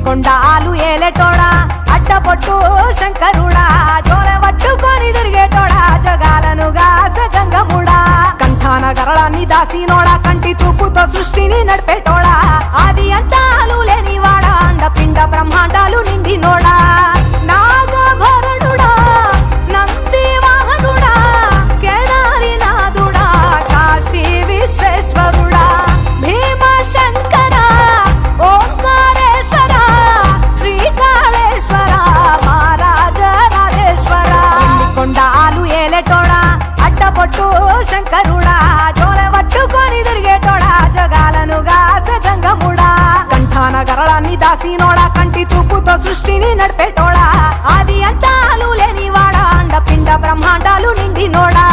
కొండాలు ఏలేటోడా అడ్డపొట్టు శంకరుడా జోల పట్టుకొని తిరిగేటోడా జగాలను గాస జంగముడా కంఠాన గరళాన్ని దాసినోడా కంటి చూపుతో సృష్టిని నడిపేటోడా ఆది అంతాలు లేనివాడా అండపిండ బ్రహ్మాండాలు నిండినోడా నాగభరణుడా నంది వాహనుడా కేదారినాథుడా కాశీ విశ్వేశ్వరుడా భీమ శంకర ఓంకారేశ్వర శ్రీకాళేశ్వర మహారాజ రాజేశ్వర కొండాలు ఏలేటోడా అడ్డపొట్టు శంకరుడా జోల పట్టుకొని తిరిగేటోడా జగాలను గాస జంగముడా కంఠాన గరళాన్ని దాసినోడా కంటి చూపుతో సృష్టిని నడిపేటోడా ఆది అంతాలు లేనివాడా అండపిండ బ్రహ్మాండాలు నిండినోడా